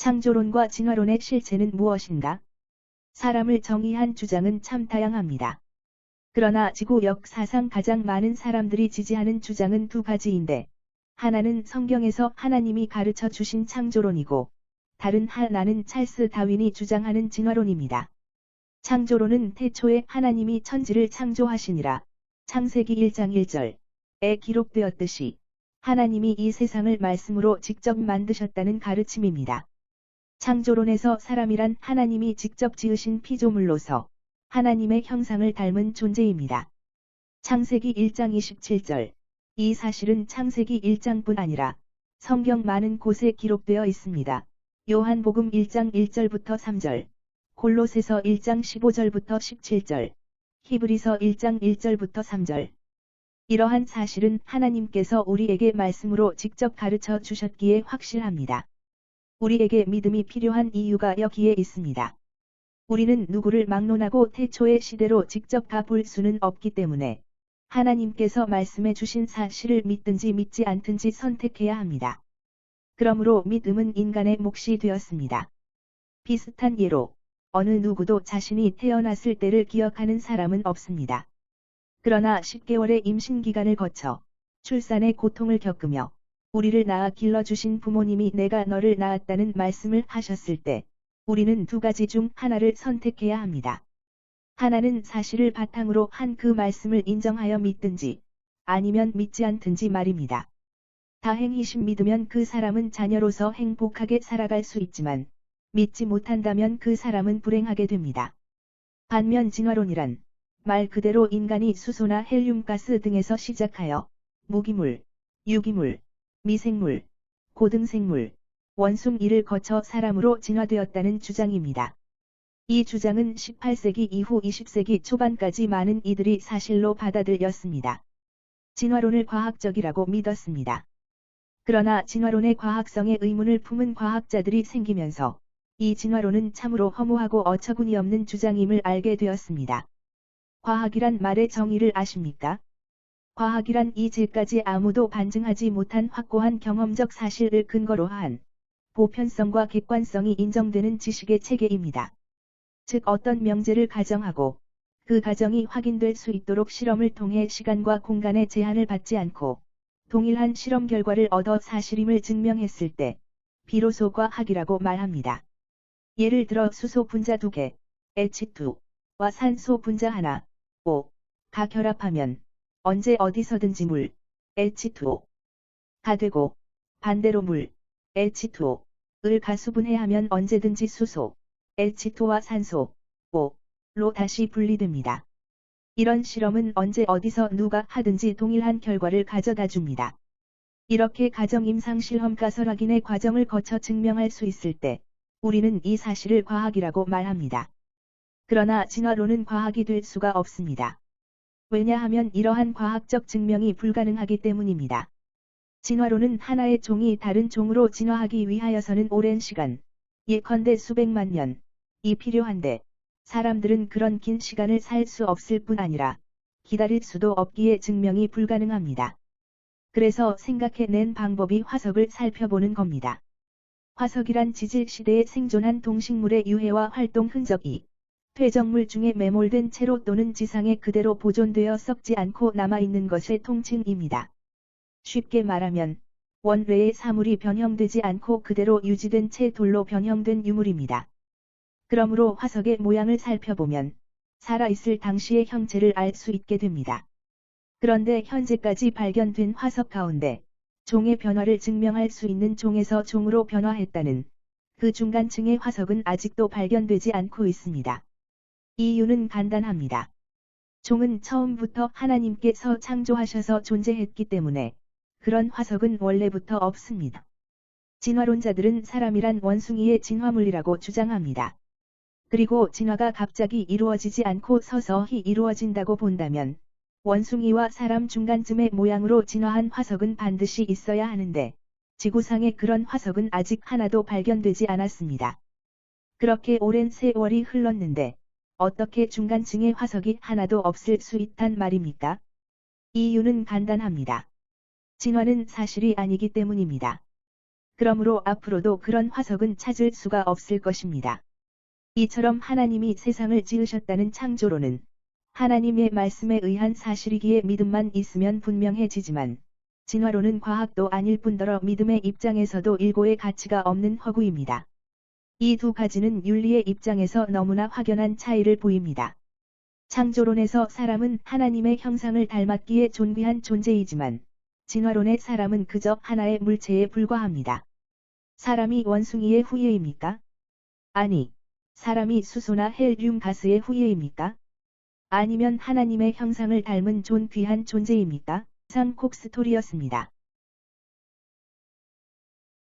창조론과 진화론의 실체는 무엇인가? 사람을 정의한 주장은 참 다양합니다. 그러나 지구 역사상 가장 많은 사람들이 지지하는 주장은 두 가지인데, 하나는 성경에서 하나님이 가르쳐 주신 창조론이고, 다른 하나는 찰스 다윈이 주장하는 진화론입니다. 창조론은 태초에 하나님이 천지를 창조하시니라, 창세기 1장 1절에 기록되었듯이, 하나님이 이 세상을 말씀으로 직접 만드셨다는 가르침입니다. 창조론에서 사람이란 하나님이 직접 지으신 피조물로서 하나님의 형상을 닮은 존재입니다. 창세기 1장 27절. 이 사실은 창세기 1장뿐 아니라 성경 많은 곳에 기록되어 있습니다. 요한복음 1장 1절부터 3절, 골로새서 1장 15절부터 17절, 히브리서 1장 1절부터 3절. 이러한 사실은 하나님께서 우리에게 말씀으로 직접 가르쳐 주셨기에 확실합니다. 우리에게 믿음이 필요한 이유가 여기에 있습니다. 우리는 누구를 막론하고 태초의 시대로 직접 가볼 수는 없기 때문에 하나님께서 말씀해 주신 사실을 믿든지 믿지 않든지 선택해야 합니다. 그러므로 믿음은 인간의 몫이 되었습니다. 비슷한 예로 어느 누구도 자신이 태어났을 때를 기억하는 사람은 없습니다. 그러나 10개월의 임신 기간을 거쳐 출산의 고통을 겪으며 우리를 낳아 길러주신 부모님이 내가 너를 낳았다는 말씀을 하셨을 때 우리는 두 가지 중 하나를 선택해야 합니다. 하나는 사실을 바탕으로 한 그 말씀을 인정하여 믿든지 아니면 믿지 않든지 말입니다. 다행히심 믿으면 그 사람은 자녀로서 행복하게 살아갈 수 있지만 믿지 못한다면 그 사람은 불행하게 됩니다. 반면 진화론이란 말 그대로 인간이 수소나 헬륨가스 등에서 시작하여 무기물, 유기물, 미생물, 고등생물, 원숭이를 거쳐 사람으로 진화되었다는 주장입니다. 이 주장은 18세기 이후 20세기 초반까지 많은 이들이 사실로 받아들였습니다. 진화론을 과학적이라고 믿었습니다. 그러나 진화론의 과학성에 의문을 품은 과학자들이 생기면서 이 진화론은 참으로 허무하고 어처구니 없는 주장임을 알게 되었습니다. 과학이란 말의 정의를 아십니까? 과학이란 이제까지 아무도 반증하지 못한 확고한 경험적 사실을 근거로 한 보편성과 객관성이 인정되는 지식의 체계입니다. 즉 어떤 명제를 가정하고 그 가정이 확인될 수 있도록 실험을 통해 시간과 공간의 제한을 받지 않고 동일한 실험 결과를 얻어 사실임을 증명했을 때 비로소 과학이라고 말합니다. 예를 들어 수소 분자 2개, H2와 산소 분자 하나, O,가 결합하면 언제 어디서든지 물, H2O가 되고 반대로 물, H2O를 가수분해하면 언제든지 수소, H2와 산소, O로 다시 분리됩니다. 이런 실험은 언제 어디서 누가 하든지 동일한 결과를 가져다 줍니다. 이렇게 가정 임상 실험 가설 확인의 과정을 거쳐 증명할 수 있을 때 우리는 이 사실을 과학이라고 말합니다. 그러나 진화론은 과학이 될 수가 없습니다. 왜냐하면 이러한 과학적 증명이 불가능하기 때문입니다. 진화론은 하나의 종이 다른 종으로 진화하기 위하여서는 오랜 시간, 예컨대 수백만 년이 필요한데 사람들은 그런 긴 시간을 살 수 없을 뿐 아니라 기다릴 수도 없기에 증명이 불가능합니다. 그래서 생각해낸 방법이 화석을 살펴보는 겁니다. 화석이란 지질시대에 생존한 동식물의 유해와 활동 흔적이 퇴적물 중에 매몰된 채로 또는 지상에 그대로 보존되어 썩지 않고 남아있는 것의 통칭입니다. 쉽게 말하면 원래의 사물이 변형되지 않고 그대로 유지된 채 돌로 변형된 유물입니다. 그러므로 화석의 모양을 살펴보면 살아있을 당시의 형체를 알 수 있게 됩니다. 그런데 현재까지 발견된 화석 가운데 종의 변화를 증명할 수 있는 종에서 종으로 변화했다는 그 중간층의 화석은 아직도 발견되지 않고 있습니다. 이유는 간단합니다. 종은 처음부터 하나님께서 창조하셔서 존재했기 때문에 그런 화석은 원래부터 없습니다. 진화론자들은 사람이란 원숭이의 진화물이라고 주장합니다. 그리고 진화가 갑자기 이루어지지 않고 서서히 이루어진다고 본다면 원숭이와 사람 중간쯤의 모양으로 진화한 화석은 반드시 있어야 하는데 지구상에 그런 화석은 아직 하나도 발견되지 않았습니다. 그렇게 오랜 세월이 흘렀는데 어떻게 중간층의 화석이 하나도 없을 수 있단 말입니까? 이유는 간단합니다. 진화는 사실이 아니기 때문입니다. 그러므로 앞으로도 그런 화석은 찾을 수가 없을 것입니다. 이처럼 하나님이 세상을 지으셨다는 창조론은 하나님의 말씀에 의한 사실이기에 믿음만 있으면 분명해지지만 진화론은 과학도 아닐 뿐더러 믿음의 입장에서도 일고의 가치가 없는 허구입니다. 이 두 가지는 윤리의 입장에서 너무나 확연한 차이를 보입니다. 창조론에서 사람은 하나님의 형상을 닮았기에 존귀한 존재이지만 진화론의 사람은 그저 하나의 물체에 불과합니다. 사람이 원숭이의 후예입니까? 아니, 사람이 수소나 헬륨 가스의 후예입니까? 아니면 하나님의 형상을 닮은 존귀한 존재입니까? 이상 콕스토리였습니다.